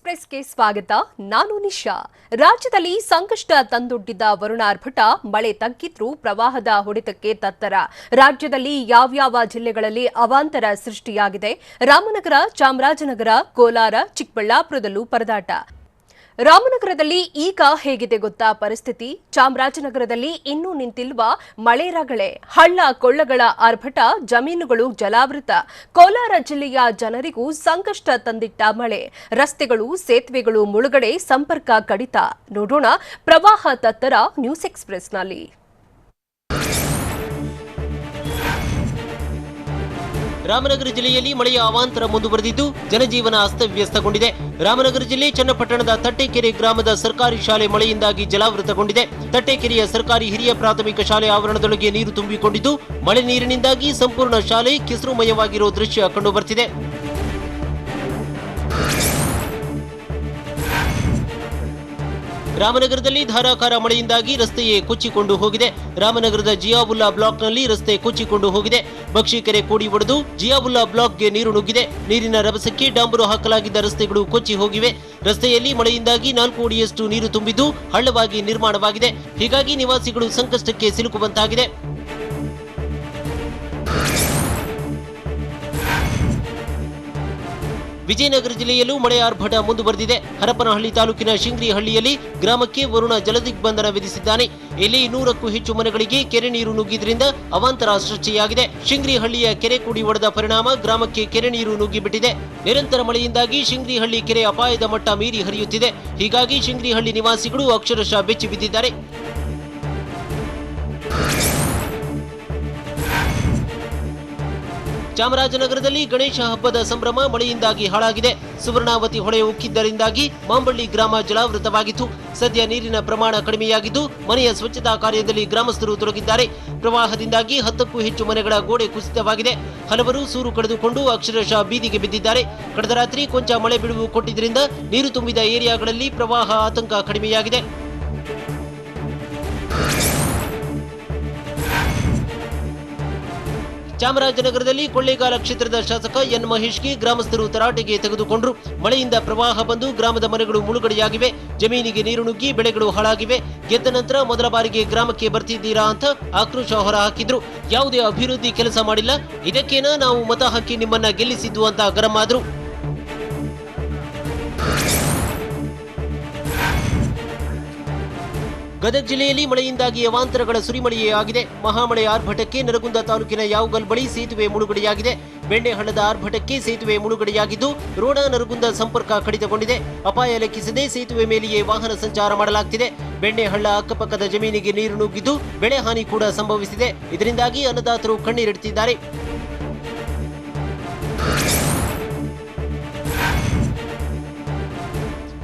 ಎಕ್ಸ್‌ಪ್ರೆಸ್‌ಗೆ ಸ್ವಾಗತ. ನಾನು ನಿಶಾ. ರಾಜ್ಯದಲ್ಲಿ ಸಂಕಷ್ಟ ತಂದೊಡ್ಡಿದ್ದ ವರುಣಾರ್ಭಟ ಮಳೆ ತಗ್ಗಿದ್ರೂ ಪ್ರವಾಹದ ಹೊಡೆತಕ್ಕೆ ತತ್ತರ. ರಾಜ್ಯದಲ್ಲಿ ಯಾವ್ಯಾವ ಜಿಲ್ಲೆಗಳಲ್ಲಿ ಅವಾಂತರ ಸೃಷ್ಟಿಯಾಗಿದೆ? ರಾಮನಗರ, ಚಾಮರಾಜನಗರ, ಕೋಲಾರ, ಚಿಕ್ಕಬಳ್ಳಾಪುರದಲ್ಲೂ ಪರದಾಟ. ರಾಮನಗರದಲ್ಲಿ ಈಗ ಹೇಗಿದೆ ಗೊತ್ತಾ ಪರಿಸ್ಥಿತಿ? ಚಾಮರಾಜನಗರದಲ್ಲಿ ಇನ್ನೂ ನಿಂತಿಲ್ವ ಮಳೆ ರಗಳೆ. ಹಳ್ಳ ಕೊಳ್ಳಗಳ ಆರ್ಭಟ, ಜಮೀನುಗಳು ಜಲಾವೃತ. ಕೋಲಾರ ಜಿಲ್ಲೆಯ ಜನರಿಗೂ ಸಂಕಷ್ಟ ತಂದಿಟ್ಟ ಮಳೆ. ರಸ್ತೆಗಳು, ಸೇತುವೆಗಳು ಮುಳುಗಡೆ, ಸಂಪರ್ಕ ಕಡಿತ. ನೋಡೋಣ ಪ್ರವಾಹ ತತ್ತರ ನ್ಯೂಸ್ ಎಕ್ಸ್‌ಪ್ರೆಸ್‌ನಲ್ಲಿ. ರಾಮನಗರ ಜಿಲ್ಲೆಯಲ್ಲಿ ಮಳೆಯ ಅವಾಂತರ ಮುಂದುವರೆದಿದ್ದು ಜನಜೀವನ ಅಸ್ತವ್ಯಸ್ತಗೊಂಡಿದೆ. ರಾಮನಗರ ಜಿಲ್ಲೆ ಚನ್ನಪಟ್ಟಣದ ತಟ್ಟೆಕೆರೆ ಗ್ರಾಮದ ಸರ್ಕಾರಿ ಶಾಲೆ ಮಳೆಯಿಂದಾಗಿ ಜಲಾವೃತಗೊಂಡಿದೆ. ತಟ್ಟೆಕೆರೆಯ ಸರ್ಕಾರಿ ಹಿರಿಯ ಪ್ರಾಥಮಿಕ ಶಾಲೆ ಆವರಣದೊಳಗೆ ನೀರು ತುಂಬಿಕೊಂಡಿದ್ದು ಮಳೆ ನೀರಿನಿಂದಾಗಿ ಸಂಪೂರ್ಣ ಶಾಲೆ ಕೆಸರುಮಯವಾಗಿರುವ ದೃಶ್ಯ ಕಂಡುಬರ್ತಿದೆ. ರಾಮನಗರದಲ್ಲಿ ಧಾರಾಕಾರ ಮಳೆಯಿಂದಾಗಿ ರಸ್ತೆಯೇ ಕೊಚ್ಚಿಕೊಂಡು ಹೋಗಿದೆ. ರಾಮನಗರದ ಜಿಯಾವುಲ್ಲಾ ಬ್ಲಾಕ್ನಲ್ಲಿ ರಸ್ತೆ ಕೊಚ್ಚಿಕೊಂಡು ಹೋಗಿದೆ. ಬಕ್ಷಿಕೆರೆ ಕೋಡಿ ಒಡೆದು ಜಿಯಾವುಲ್ಲಾ ಬ್ಲಾಕ್ಗೆ ನೀರು ನುಗ್ಗಿದೆ. ನೀರಿನ ರಭಸಕ್ಕೆ ಡಾಂಬರು ಹಾಕಲಾಗಿದ್ದ ರಸ್ತೆಗಳು ಕೊಚ್ಚಿ ಹೋಗಿವೆ. ರಸ್ತೆಯಲ್ಲಿ ಮಳೆಯಿಂದಾಗಿ 4 ಅಡಿಯಷ್ಟು ನೀರು ತುಂಬಿದ್ದು ಹಳ್ಳವಾಗಿ ನಿರ್ಮಾಣವಾಗಿದೆ. ಹೀಗಾಗಿ ನಿವಾಸಿಗಳು ಸಂಕಷ್ಟಕ್ಕೆ ಸಿಲುಕುವಂತಾಗಿದೆ. ವಿಜಯನಗರ ಜಿಲ್ಲೆಯಲ್ಲೂ ಮಳೆ ಆರ್ಭಟ ಮುಂದುವರೆದಿದೆ. ಹರಪನಹಳ್ಳಿ ತಾಲೂಕಿನ ಶಿಂಗ್ರಿಹಳ್ಳಿಯಲ್ಲಿ ಗ್ರಾಮಕ್ಕೆ ವರುಣ ಜಲದಿಗ್ಬಂಧನ ವಿಧಿಸಿದ್ದಾನೆ. ಇಲ್ಲಿ 100ಕ್ಕೂ ಹೆಚ್ಚು ಮನೆಗಳಿಗೆ ಕೆರೆ ನೀರು ನುಗ್ಗಿದ್ರಿಂದ ಅವಾಂತರ ಸೃಷ್ಟಿಯಾಗಿದೆ. ಶಿಂಗ್ರಿಹಳ್ಳಿಯ ಕೆರೆ ಕೂಡಿ ಒಡೆದ ಪರಿಣಾಮ ಗ್ರಾಮಕ್ಕೆ ಕೆರೆ ನೀರು ನುಗ್ಗಿಬಿಟ್ಟಿದೆ. ನಿರಂತರ ಮಳೆಯಿಂದಾಗಿ ಶಿಂಗ್ರಿಹಳ್ಳಿ ಕೆರೆ ಅಪಾಯದ ಮಟ್ಟ ಮೀರಿ ಹರಿಯುತ್ತಿದೆ. ಹೀಗಾಗಿ ಶಿಂಗ್ರಿಹಳ್ಳಿ ನಿವಾಸಿಗಳು ಅಕ್ಷರಶಃ ಬೆಚ್ಚಿ ಬಿದ್ದಿದ್ದಾರೆ. ಚಾಮರಾಜನಗರದಲ್ಲಿ ಗಣೇಶ ಹಬ್ಬದ ಸಂಭ್ರಮ ಮಳೆಯಿಂದಾಗಿ ಹಾಳಾಗಿದೆ. ಸುವರ್ಣಾವತಿ ಹೊಳೆ ಉಕ್ಕಿದ್ದರಿಂದಾಗಿ ಮಾಂಬಳ್ಳಿ ಗ್ರಾಮ ಜಲಾವೃತವಾಗಿತ್ತು. ಸದ್ಯ ನೀರಿನ ಪ್ರಮಾಣ ಕಡಿಮೆಯಾಗಿದ್ದು ಮನೆಯ ಸ್ವಚ್ಛತಾ ಕಾರ್ಯದಲ್ಲಿ ಗ್ರಾಮಸ್ಥರು ತೊಡಗಿದ್ದಾರೆ. ಪ್ರವಾಹದಿಂದಾಗಿ 10ಕ್ಕೂ ಹೆಚ್ಚು ಮನೆಗಳ ಗೋಡೆ ಕುಸಿತವಾಗಿದೆ. ಹಲವರು ಸೂರು ಕಳೆದುಕೊಂಡು ಅಕ್ಷರಶಃ ಬೀದಿಗೆ ಬಿದ್ದಿದ್ದಾರೆ. ಕಳೆದ ರಾತ್ರಿ ಕೊಂಚ ಮಳೆ ಬಿಡುವು ಕೊಟ್ಟಿದ್ದರಿಂದ ನೀರು ತುಂಬಿದ ಏರಿಯಾಗಳಲ್ಲಿ ಪ್ರವಾಹ ಆತಂಕ ಕಡಿಮೆಯಾಗಿದೆ. ಚಾಮರಾಜನಗರದಲ್ಲಿ ಕೊಳ್ಳೇಗಾಲ ಕ್ಷೇತ್ರದ ಶಾಸಕ ಎನ್ ಮಹೇಶ್ಗೆ ಗ್ರಾಮಸ್ಥರು ತರಾಟೆಗೆ ತೆಗೆದುಕೊಂಡರು. ಮಳೆಯಿಂದ ಪ್ರವಾಹ ಬಂದು ಗ್ರಾಮದ ಮನೆಗಳು ಮುಳುಗಡೆಯಾಗಿವೆ. ಜಮೀನಿಗೆ ನೀರು ನುಗ್ಗಿ ಬೆಳೆಗಳು ಹಾಳಾಗಿವೆ. ಗೆದ್ದ ನಂತರ ಮೊದಲ ಬಾರಿಗೆ ಗ್ರಾಮಕ್ಕೆ ಬರ್ತಿದ್ದೀರಾ ಅಂತ ಆಕ್ರೋಶ ಹೊರಹಾಕಿದ್ರು. ಯಾವುದೇ ಅಭಿವೃದ್ಧಿ ಕೆಲಸ ಮಾಡಿಲ್ಲ, ಇದಕ್ಕೇನ ನಾವು ಮತ ಹಾಕಿ ನಿಮ್ಮನ್ನ ಗೆಲ್ಲಿಸಿದ್ದು ಅಂತ ಗರಂ ಆದ್ರು. ಗದಗ ಜಿಲ್ಲೆಯಲ್ಲಿ ಮಳೆಯಿಂದಾಗಿ ಅವಾಂತರಗಳ ಸುರಿಮಳೆಯೇ ಆಗಿದೆ. ಮಹಾಮಳೆ ಆರ್ಭಟಕ್ಕೆ ನರಗುಂದ ತಾಲೂಕಿನ ಯಾವಗಲ್ ಬಳಿ ಸೇತುವೆ ಮುಳುಗಡೆಯಾಗಿದೆ. ಬೆಣ್ಣೆಹಳ್ಳದ ಆರ್ಭಟಕ್ಕೆ ಸೇತುವೆ ಮುಳುಗಡೆಯಾಗಿದ್ದು ರೋಣ ನರಗುಂದ ಸಂಪರ್ಕ ಕಡಿತಗೊಂಡಿದೆ. ಅಪಾಯ ಲೆಕ್ಕಿಸದೆ ಸೇತುವೆ ಮೇಲೆಯೇ ವಾಹನ ಸಂಚಾರ ಮಾಡಲಾಗುತ್ತಿದೆ. ಬೆಣ್ಣೆಹಳ್ಳ ಅಕ್ಕಪಕ್ಕದ ಜಮೀನಿಗೆ ನೀರು ನುಗ್ಗಿದ್ದು ಬೆಳೆ ಹಾನಿ ಕೂಡ ಸಂಭವಿಸಿದೆ. ಇದರಿಂದಾಗಿ ಅನ್ನದಾತರು ಕಣ್ಣೀರಿಡುತ್ತಿದ್ದಾರೆ.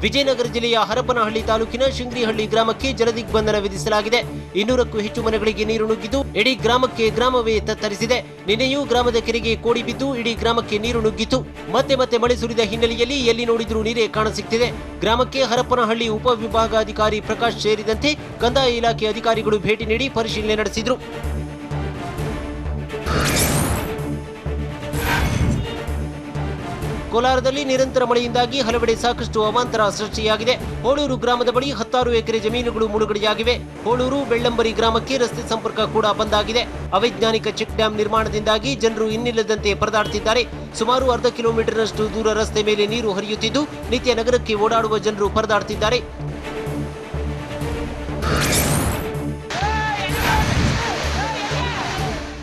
ವಿಜಯನಗರ ಜಿಲ್ಲೆಯ ಹರಪನಹಳ್ಳಿ ತಾಲೂಕಿನ ಶಿಂಗ್ರಿಹಳ್ಳಿ ಗ್ರಾಮಕ್ಕೆ ಜಲದಿಗ್ಬಂಧನ ವಿಧಿಸಲಾಗಿದೆ. 200ಕ್ಕೂ ಹೆಚ್ಚು ಮನೆಗಳಿಗೆ ನೀರು ನುಗ್ಗಿದ್ದು ಇಡೀ ಗ್ರಾಮವೇ ತತ್ತರಿಸಿದೆ. ನಿನ್ನೆಯೂ ಗ್ರಾಮದ ಕೆರೆಗೆ ಕೋಡಿ ಬಿದ್ದು ಇಡೀ ಗ್ರಾಮಕ್ಕೆ ನೀರು ನುಗ್ಗಿತ್ತು. ಮತ್ತೆ ಮಳೆ ಸುರಿದ ಹಿನ್ನೆಲೆಯಲ್ಲಿ ಎಲ್ಲಿ ನೋಡಿದ್ರೂ ನೀರೇ ಕಾಣಸಿಗ್ತಿದೆ. ಗ್ರಾಮಕ್ಕೆ ಹರಪನಹಳ್ಳಿ ಉಪವಿಭಾಗಾಧಿಕಾರಿ ಪ್ರಕಾಶ್ ಸೇರಿದಂತೆ ಕಂದಾಯ ಇಲಾಖೆ ಅಧಿಕಾರಿಗಳು ಭೇಟಿ ನೀಡಿ ಪರಿಶೀಲನೆ ನಡೆಸಿದರು. ಕೋಲಾರದಲ್ಲಿ ನಿರಂತರ ಮಳೆಯಿಂದಾಗಿ ಹಲವೆಡೆ ಸಾಕಷ್ಟು ಅವಾಂತರ ಸೃಷ್ಟಿಯಾಗಿದೆ. ಹೋಳೂರು ಗ್ರಾಮದ ಬಳಿ 10 ಎಕರೆ ಜಮೀನುಗಳು ಮುಳುಗಡೆಯಾಗಿವೆ. ಹೋಳೂರು ಬೆಳ್ಳಂಬರಿ ಗ್ರಾಮಕ್ಕೆ ರಸ್ತೆ ಸಂಪರ್ಕ ಕೂಡ ಬಂದಾಗಿದೆ. ಅವೈಜ್ಞಾನಿಕ ಚೆಕ್ ಡ್ಯಾಂ ನಿರ್ಮಾಣದಿಂದಾಗಿ ಜನರು ಇನ್ನಿಲ್ಲದಂತೆ ಪರದಾಡುತ್ತಿದ್ದಾರೆ. ಸುಮಾರು ಅರ್ಧ ಕಿಲೋಮೀಟರ್ನಷ್ಟು ದೂರ ರಸ್ತೆ ಮೇಲೆ ನೀರು ಹರಿಯುತ್ತಿದ್ದು ನಿತ್ಯ ನಗರಕ್ಕೆ ಓಡಾಡುವ ಜನರು ಪರದಾಡುತ್ತಿದ್ದಾರೆ.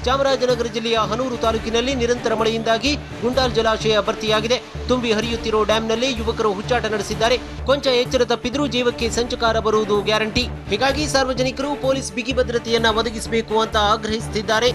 ಚಾಮರಾಜನಗರ ಜಿಲ್ಲೆಯ ಹನೂರು ತಾಲೂಕಿನಲ್ಲಿ ನಿರಂತರ ಮಳೆಯಿಂದಾಗಿ ಗುಂಡಾಲ್ ಜಲಾಶಯ ಭರ್ತಿಯಾಗಿದೆ. ತುಂಬಿ ಹರಿಯುತ್ತಿರೋ ಡ್ಯಾಂನಲ್ಲಿ ಯುವಕರು ಹುಚ್ಚಾಟ ನಡೆಸಿದ್ದಾರೆ. ಕೊಂಚ ಎಚ್ಚರ ತಪ್ಪಿದ್ರೂ ಜೀವಕ್ಕೆ ಸಂಚಕಾರ ಬರುವುದು ಗ್ಯಾರಂಟಿ. ಹೀಗಾಗಿ ಸಾರ್ವಜನಿಕರು ಪೊಲೀಸ್ ಬಿಗಿ ಭದ್ರತೆಯನ್ನ ಒದಗಿಸಬೇಕು ಅಂತ ಆಗ್ರಹಿಸುತ್ತಿದ್ದಾರೆ.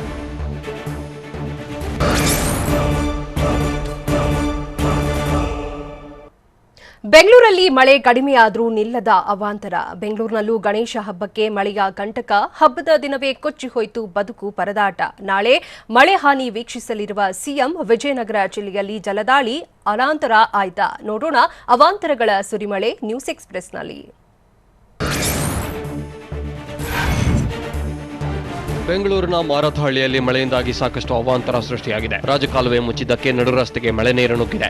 ಬೆಂಗಳೂರಲ್ಲಿ ಮಳೆ ಕಡಿಮೆಯಾದರೂ ನಿಲ್ಲದ ಅವಾಂತರ. ಬೆಂಗಳೂರಿನಲ್ಲೂ ಗಣೇಶ ಹಬ್ಬಕ್ಕೆ ಮಳೆಯ ಕಂಟಕ. ಹಬ್ಬದ ದಿನವೇ ಕೊಚ್ಚಿ ಹೋಯಿತು ಬದುಕು, ಪರದಾಟ. ನಾಳೆ ಮಳೆ ಹಾನಿ ವೀಕ್ಷಿಸಲಿರುವ ಸಿಎಂ. ವಿಜಯನಗರ ಜಿಲ್ಲೆಯಲ್ಲಿ ಜಲದಾಳಿ, ಅನಾಂತರ ಆಯ್ತಾ? ನೋಡೋಣ ಅವಾಂತರಗಳ ಸುರಿಮಳೆ ನ್ಯೂಸ್ ಎಕ್ಸ್‌ಪ್ರೆಸ್‌ನಲ್ಲಿ. ಬೆಂಗಳೂರಿನ ಮಾರತ್ಹಳ್ಳಿಯಲ್ಲಿ ಮಳೆಯಿಂದಾಗಿ ಸಾಕಷ್ಟು ಅವಾಂತರ ಸೃಷ್ಟಿಯಾಗಿದೆ. ರಾಜಕಾಲುವೆ ಮುಚ್ಚಿದ್ದಕ್ಕೆ ನಡು ರಸ್ತೆಗೆ ಮಳೆ ನೀರು ನುಗ್ಗಿದೆ.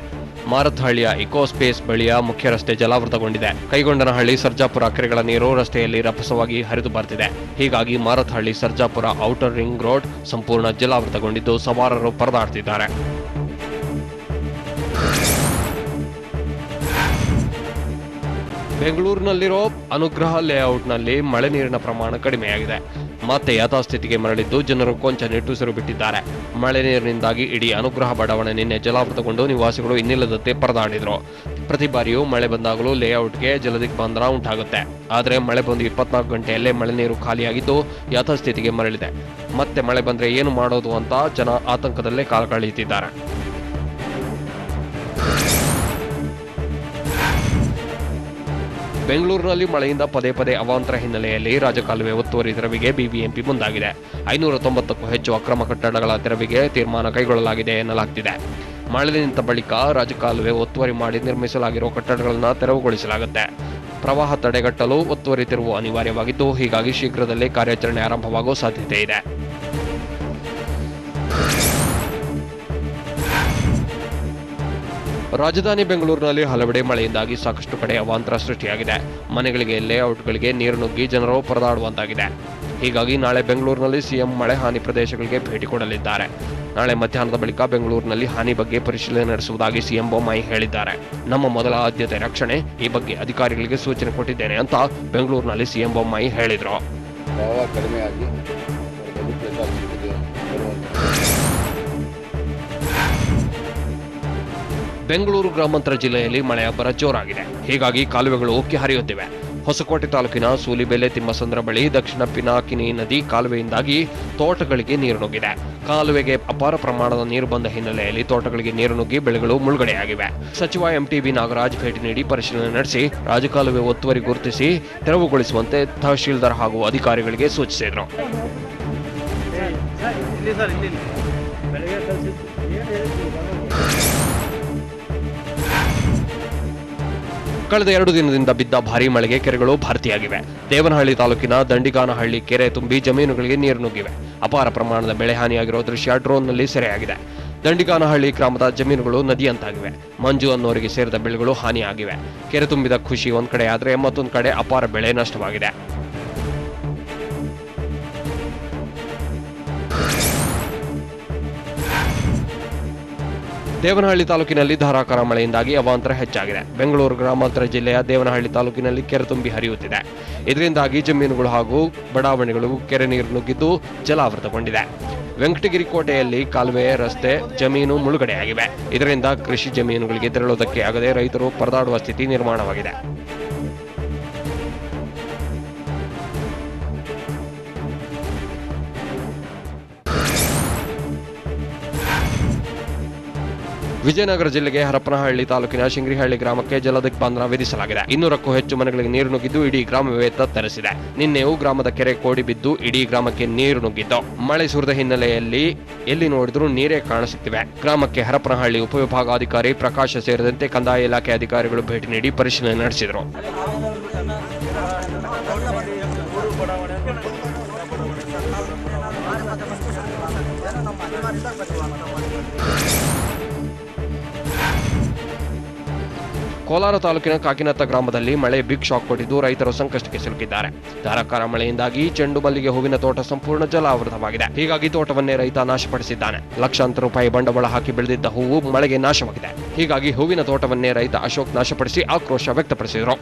ಮಾರತ್ಹಳ್ಳಿಯ ಇಕೋಸ್ಪೇಸ್ ಬಳಿಯ ಮುಖ್ಯ ರಸ್ತೆ ಜಲಾವೃತಗೊಂಡಿದೆ. ಕೈಗೊಂಡನಹಳ್ಳಿ ಸರ್ಜಾಪುರ ಕೆರೆಗಳ ನೀರು ರಸ್ತೆಯಲ್ಲಿ ರಭಸವಾಗಿ ಹರಿದು ಬರ್ತಿದೆ. ಹೀಗಾಗಿ Marathahalli Sarjapur outer ring road ಸಂಪೂರ್ಣ ಜಲಾವೃತಗೊಂಡಿದ್ದು ಸವಾರರು ಪರದಾಡ್ತಿದ್ದಾರೆ. ಬೆಂಗಳೂರಿನಲ್ಲಿರೋ ಅನುಗ್ರಹ ಲೇಔಟ್ನಲ್ಲಿ ಮಳೆ ನೀರಿನ ಪ್ರಮಾಣ ಕಡಿಮೆಯಾಗಿದೆ. ಮತ್ತೆ ಯಥಾಸ್ಥಿತಿಗೆ ಮರಳಿದ್ದು ಜನರು ಕೊಂಚ ನಿಟ್ಟುಸಿರು ಬಿಟ್ಟಿದ್ದಾರೆ. ಮಳೆ ನೀರಿನಿಂದಾಗಿ ಇಡೀ ಅನುಗ್ರಹ ಬಡಾವಣೆ ನಿನ್ನೆ ಜಲಾವೃತಗೊಂಡು ನಿವಾಸಿಗಳು ಇನ್ನಿಲ್ಲದಂತೆ ಪರದಾಡಿದ್ರು. ಪ್ರತಿ ಬಾರಿಯೂ ಮಳೆ ಬಂದಾಗಲೂ ಲೇಔಟ್ಗೆ ಜಲದಿಗ್ಬಂಧನ ಉಂಟಾಗುತ್ತೆ. ಆದರೆ ಮಳೆ ಬಂದು 24 ಗಂಟೆಯಲ್ಲೇ ಮಳೆ ನೀರು ಖಾಲಿಯಾಗಿದ್ದು ಯಥಾಸ್ಥಿತಿಗೆ ಮರಳಿದೆ. ಮತ್ತೆ ಮಳೆ ಬಂದ್ರೆ ಏನು ಮಾಡೋದು ಅಂತ ಜನ ಆತಂಕದಲ್ಲೇ ಕಾಲ ಕಳೆಯುತ್ತಿದ್ದಾರೆ. ಬೆಂಗಳೂರಿನಲ್ಲಿ ಮಳೆಯಿಂದ ಪದೇ ಪದೇ ಅವಾಂತರ ಹಿನ್ನೆಲೆಯಲ್ಲಿ ರಾಜಕಾಲುವೆ ಒತ್ತುವರಿ ತೆರವಿಗೆ ಬಿಬಿಎಂಪಿ ಮುಂದಾಗಿದೆ. 590ಕ್ಕೂ ಹೆಚ್ಚು ಅಕ್ರಮ ಕಟ್ಟಡಗಳ ತೆರವಿಗೆ ತೀರ್ಮಾನ ಕೈಗೊಳ್ಳಲಾಗಿದೆ ಎನ್ನಲಾಗ್ತಿದೆ. ಮಳೆ ನಿಂತ ಬಳಿಕ ರಾಜಕಾಲುವೆ ಒತ್ತುವರಿ ಮಾಡಿ ನಿರ್ಮಿಸಲಾಗಿರುವ ಕಟ್ಟಡಗಳನ್ನು ತೆರವುಗೊಳಿಸಲಾಗುತ್ತೆ. ಪ್ರವಾಹ ತಡೆಗಟ್ಟಲು ಒತ್ತುವರಿ ತೆರವು ಅನಿವಾರ್ಯವಾಗಿದ್ದು ಹೀಗಾಗಿ ಶೀಘ್ರದಲ್ಲೇ ಕಾರ್ಯಾಚರಣೆ ಆರಂಭವಾಗುವ ಸಾಧ್ಯತೆ ಇದೆ. ರಾಜಧಾನಿ ಬೆಂಗಳೂರಿನಲ್ಲಿ ಹಲವೆಡೆ ಮಳೆಯಿಂದಾಗಿ ಸಾಕಷ್ಟು ಕಡೆ ಅವಾಂತರ ಸೃಷ್ಟಿಯಾಗಿದೆ. ಮನೆಗಳಿಗೆ ಲೇಔಟ್ಗಳಿಗೆ ನೀರು ನುಗ್ಗಿ ಜನರು ಪರದಾಡುವಂತಾಗಿದೆ. ಹೀಗಾಗಿ ನಾಳೆ ಬೆಂಗಳೂರಿನಲ್ಲಿ ಸಿಎಂ ಮಳೆ ಹಾನಿ ಪ್ರದೇಶಗಳಿಗೆ ಭೇಟಿ ಕೊಡಲಿದ್ದಾರೆ. ನಾಳೆ ಮಧ್ಯಾಹ್ನದ ಬಳಿಕ ಬೆಂಗಳೂರಿನಲ್ಲಿ ಹಾನಿ ಬಗ್ಗೆ ಪರಿಶೀಲನೆ ನಡೆಸುವುದಾಗಿ ಸಿಎಂ ಬೊಮ್ಮಾಯಿ ಹೇಳಿದ್ದಾರೆ. ನಮ್ಮ ಮೊದಲ ಆದ್ಯತೆ ರಕ್ಷಣೆ, ಈ ಬಗ್ಗೆ ಅಧಿಕಾರಿಗಳಿಗೆ ಸೂಚನೆ ಕೊಟ್ಟಿದ್ದೇನೆ ಅಂತ ಬೆಂಗಳೂರಿನಲ್ಲಿ ಸಿಎಂ ಬೊಮ್ಮಾಯಿ ಹೇಳಿದರು. ಬೆಂಗಳೂರು ಗ್ರಾಮಾಂತರ ಜಿಲ್ಲೆಯಲ್ಲಿ ಮಳೆಯ ಅಬ್ಬರ ಜೋರಾಗಿದೆ. ಹೀಗಾಗಿ ಕಾಲುವೆಗಳು ಉಕ್ಕಿ ಹರಿಯುತ್ತಿವೆ. ಹೊಸಕೋಟೆ ತಾಲೂಕಿನ ಸೂಲಿಬೆಲೆ ತಿಮ್ಮಸಂದ್ರ ಬಳಿ ದಕ್ಷಿಣ ಪಿನಾಕಿನಿ ನದಿ ಕಾಲುವೆಯಿಂದಾಗಿ ತೋಟಗಳಿಗೆ ನೀರು ನುಗ್ಗಿದೆ. ಕಾಲುವೆಗೆ ಅಪಾರ ಪ್ರಮಾಣದ ನೀರು ಬಂದ ಹಿನ್ನೆಲೆಯಲ್ಲಿ ತೋಟಗಳಿಗೆ ನೀರು ನುಗ್ಗಿ ಬೆಳೆಗಳು ಮುಳುಗಡೆಯಾಗಿವೆ. ಸಚಿವ ಎಂಟಿಬಿ ನಾಗರಾಜ್ ಭೇಟಿ ನೀಡಿ ಪರಿಶೀಲನೆ ನಡೆಸಿ ರಾಜಕಾಲುವೆ ಒತ್ತುವರಿ ಗುರುತಿಸಿ ತೆರವುಗೊಳಿಸುವಂತೆ ತಹಶೀಲ್ದಾರ್ ಹಾಗೂ ಅಧಿಕಾರಿಗಳಿಗೆ ಸೂಚಿಸಿದರು. ಕಳೆದ 2 ದಿನದಿಂದ ಬಿದ್ದ ಭಾರೀ ಮಳೆಗೆ ಕೆರೆಗಳು ಭರ್ತಿಯಾಗಿವೆ. ದೇವನಹಳ್ಳಿ ತಾಲೂಕಿನ ದಂಡಿಗಾನಹಳ್ಳಿ ಕೆರೆ ತುಂಬಿ ಜಮೀನುಗಳಿಗೆ ನೀರು ನುಗ್ಗಿವೆ. ಅಪಾರ ಪ್ರಮಾಣದ ಬೆಳೆ ಹಾನಿಯಾಗಿರುವ ದೃಶ್ಯ ಡ್ರೋನ್ನಲ್ಲಿ ಸೆರೆಯಾಗಿದೆ. ದಂಡಿಗಾನಹಳ್ಳಿ ಗ್ರಾಮದ ಜಮೀನುಗಳು ನದಿಯಂತಾಗಿವೆ. ಮಂಜು ಅನ್ನೋರಿಗೆ ಸೇರಿದ ಬೆಳೆಗಳು ಹಾನಿಯಾಗಿವೆ. ಕೆರೆ ತುಂಬಿದ ಖುಷಿ ಒಂದ್ ಕಡೆ ಆದರೆ ಮತ್ತೊಂದು ಕಡೆ ಅಪಾರ ಬೆಳೆ ನಷ್ಟವಾಗಿದೆ. ದೇವನಹಳ್ಳಿ ತಾಲೂಕಿನಲ್ಲಿ ಧಾರಾಕಾರ ಮಳೆಯಿಂದಾಗಿ ಅವಾಂತರ ಹೆಚ್ಚಾಗಿದೆ. ಬೆಂಗಳೂರು ಗ್ರಾಮಾಂತರ ಜಿಲ್ಲೆಯ ದೇವನಹಳ್ಳಿ ತಾಲೂಕಿನಲ್ಲಿ ಕೆರೆ ತುಂಬಿ ಹರಿಯುತ್ತಿದೆ. ಇದರಿಂದಾಗಿ ಜಮೀನುಗಳು ಹಾಗೂ ಬಡಾವಣೆಗಳು ಕೆರೆ ನೀರು ನುಗ್ಗಿದ್ದು ಜಲಾವೃತಗೊಂಡಿದೆ. ವೆಂಕಟಗಿರಿ ಕೋಟೆಯಲ್ಲಿ ಕಾಲುವೆ, ರಸ್ತೆ, ಜಮೀನು ಮುಳುಗಡೆಯಾಗಿವೆ. ಇದರಿಂದ ಕೃಷಿ ಜಮೀನುಗಳಿಗೆ ತೆರಳುವುದಕ್ಕೆ ಆಗದೆ ರೈತರು ಪರದಾಡುವ ಸ್ಥಿತಿ ನಿರ್ಮಾಣವಾಗಿದೆ. ವಿಜಯನಗರ ಜಿಲ್ಲೆಗೆ ಹರಪನಹಳ್ಳಿ ತಾಲೂಕಿನ ಶಿಂಗ್ರಿಹಳ್ಳಿ ಗ್ರಾಮಕ್ಕೆ ಜಲದಿಗ್ಬಂಧನ ವಿಧಿಸಲಾಗಿದೆ. 200ಕ್ಕೂ ಹೆಚ್ಚು ಮನೆಗಳಿಗೆ ನೀರು ನುಗ್ಗಿದ್ದು ಇಡೀ ಗ್ರಾಮವೇ ತತ್ತರಿಸಿದೆ. ನಿನ್ನೆಯೂ ಗ್ರಾಮದ ಕೆರೆ ಕೋಡಿ ಬಿದ್ದು ಇಡೀ ಗ್ರಾಮಕ್ಕೆ ನೀರು ನುಗ್ಗಿದ್ದು ಮಳೆ ಸುರಿದ ಹಿನ್ನೆಲೆಯಲ್ಲಿ ಎಲ್ಲಿ ನೋಡಿದ್ರೂ ನೀರೇ ಕಾಣಿಸುತ್ತಿವೆ. ಗ್ರಾಮಕ್ಕೆ ಹರಪನಹಳ್ಳಿ ಉಪವಿಭಾಗಾಧಿಕಾರಿ ಪ್ರಕಾಶ ಸೇರಿದಂತೆ ಕಂದಾಯ ಇಲಾಖೆ ಅಧಿಕಾರಿಗಳು ಭೇಟಿ ನೀಡಿ ಪರಿಶೀಲನೆ ನಡೆಸಿದರು. ಕೋಲಾರ ತಾಲೂಕಿನ ಕಾಕಿನತ್ತ ಗ್ರಾಮದಲ್ಲಿ ಮಳೆ ಬಿಗ್ ಶಾಕ್ ಕೊಟ್ಟಿದ್ದು ರೈತರು ಸಂಕಷ್ಟಕ್ಕೆ ಸಿಲುಕಿದ್ದಾರೆ. ಧಾರಾಕಾರ ಮಳೆಯಿಂದಾಗಿ ಚೆಂಡು ಮಲ್ಲಿಗೆ ಹೂವಿನ ತೋಟ ಸಂಪೂರ್ಣ ಜಲಾವೃತವಾಗಿದೆ. ಹೀಗಾಗಿ ತೋಟವನ್ನೇ ರೈತ ನಾಶಪಡಿಸಿದ್ದಾನೆ. ಲಕ್ಷಾಂತರ ರೂಪಾಯಿ ಬಂಡವಾಳ ಹಾಕಿ ಬೆಳೆದಿದ್ದ ಹೂವು ಮಳೆಗೆ ನಾಶವಾಗಿದೆ. ಹೀಗಾಗಿ ಹೂವಿನ ತೋಟವನ್ನೇ ರೈತ ಅಶೋಕ್ ನಾಶಪಡಿಸಿ ಆಕ್ರೋಶ ವ್ಯಕ್ತಪಡಿಸಿದರು.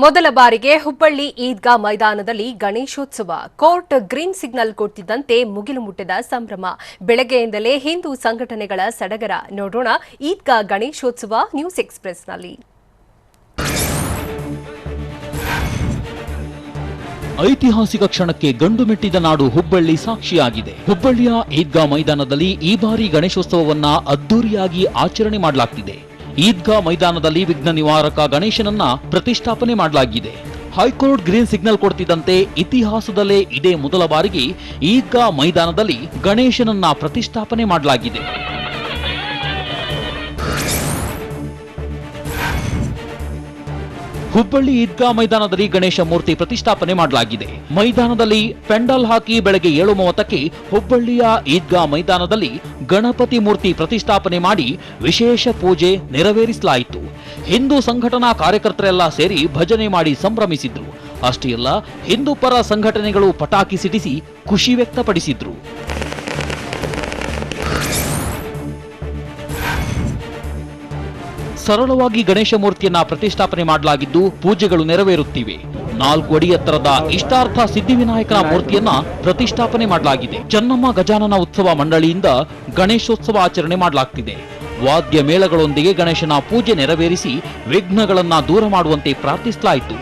ಮೊದಲ ಬಾರಿಗೆ ಹುಬ್ಬಳ್ಳಿ ಈದ್ಗಾ ಮೈದಾನದಲ್ಲಿ ಗಣೇಶೋತ್ಸವ. ಕೋರ್ಟ್ ಗ್ರೀನ್ ಸಿಗ್ನಲ್ ಕೊಟ್ಟಿದ್ದಂತೆ ಮುಗಿಲು ಮುಟ್ಟಿದ ಸಂಭ್ರಮ. ಬೆಳಗ್ಗೆಯಿಂದಲೇ ಹಿಂದೂ ಸಂಘಟನೆಗಳ ಸಡಗರ. ನೋಡೋಣ ಈದ್ಗಾ ಗಣೇಶೋತ್ಸವ ನ್ಯೂಸ್ ಎಕ್ಸ್‌ಪ್ರೆಸ್‌ನಲ್ಲಿ. ಐತಿಹಾಸಿಕ ಕ್ಷಣಕ್ಕೆ ಗಂಡು ಮೆಟ್ಟಿದ ನಾಡು ಹುಬ್ಬಳ್ಳಿ ಸಾಕ್ಷಿಯಾಗಿದೆ. ಹುಬ್ಬಳ್ಳಿಯ ಈದ್ಗಾ ಮೈದಾನದಲ್ಲಿ ಈ ಬಾರಿ ಗಣೇಶೋತ್ಸವವನ್ನ ಅದ್ದೂರಿಯಾಗಿ ಆಚರಣೆ ಮಾಡಲಾಗ್ತಿದೆ. ಈದ್ಗಾ ಮೈದಾನದಲ್ಲಿ ವಿಘ್ನ ನಿವಾರಕ ಗಣೇಶನನ್ನ ಪ್ರತಿಷ್ಠಾಪನೆ ಮಾಡಲಾಗಿದೆ. ಹೈಕೋರ್ಟ್ ಗ್ರೀನ್ ಸಿಗ್ನಲ್ ಕೊಡ್ತಿದ್ದಂತೆ ಇತಿಹಾಸದಲ್ಲೇ ಇದೇ ಮೊದಲ ಬಾರಿಗೆ ಈದ್ಗಾ ಮೈದಾನದಲ್ಲಿ ಗಣೇಶನನ್ನ ಪ್ರತಿಷ್ಠಾಪನೆ ಮಾಡಲಾಗಿದೆ. ಹುಬ್ಬಳ್ಳಿ ಈದ್ಗಾ ಮೈದಾನದಲ್ಲಿ ಗಣೇಶ ಮೂರ್ತಿ ಪ್ರತಿಷ್ಠಾಪನೆ ಮಾಡಲಾಗಿದೆ. ಮೈದಾನದಲ್ಲಿ ಪೆಂಡಾಲ್ ಹಾಕಿ ಬೆಳಗ್ಗೆ 7:30ಕ್ಕೆ ಹುಬ್ಬಳ್ಳಿಯ ಈದ್ಗಾ ಮೈದಾನದಲ್ಲಿ ಗಣಪತಿ ಮೂರ್ತಿ ಪ್ರತಿಷ್ಠಾಪನೆ ಮಾಡಿ ವಿಶೇಷ ಪೂಜೆ ನೆರವೇರಿಸಲಾಯಿತು. ಹಿಂದೂ ಸಂಘಟನಾ ಕಾರ್ಯಕರ್ತರೆಲ್ಲ ಸೇರಿ ಭಜನೆ ಮಾಡಿ ಸಂಭ್ರಮಿಸಿದ್ರು. ಅಷ್ಟೇ ಅಲ್ಲ, ಹಿಂದೂ ಪರ ಸಂಘಟನೆಗಳು ಪಟಾಕಿ ಸಿಡಿಸಿ ಖುಷಿ ವ್ಯಕ್ತಪಡಿಸಿದ್ರು. ಸರಳವಾಗಿ ಗಣೇಶ ಮೂರ್ತಿಯನ್ನ ಪ್ರತಿಷ್ಠಾಪನೆ ಮಾಡಲಾಗಿದ್ದು ಪೂಜೆಗಳು ನೆರವೇರುತ್ತಿವೆ. 4 ಅಡಿ ಎತ್ತರದ ಇಷ್ಟಾರ್ಥ ಸಿದ್ಧಿವಿನಾಯಕನ ಮೂರ್ತಿಯನ್ನ ಪ್ರತಿಷ್ಠಾಪನೆ ಮಾಡಲಾಗಿದೆ. ಚೆನ್ನಮ್ಮ ಗಜಾನನ ಉತ್ಸವ ಮಂಡಳಿಯಿಂದ ಗಣೇಶೋತ್ಸವ ಆಚರಣೆ ಮಾಡಲಾಗ್ತಿದೆ. ವಾದ್ಯ ಮೇಳಗಳೊಂದಿಗೆ ಗಣೇಶನ ಪೂಜೆ ನೆರವೇರಿಸಿ ವಿಘ್ನಗಳನ್ನ ದೂರ ಮಾಡುವಂತೆ ಪ್ರಾರ್ಥಿಸಲಾಯಿತು.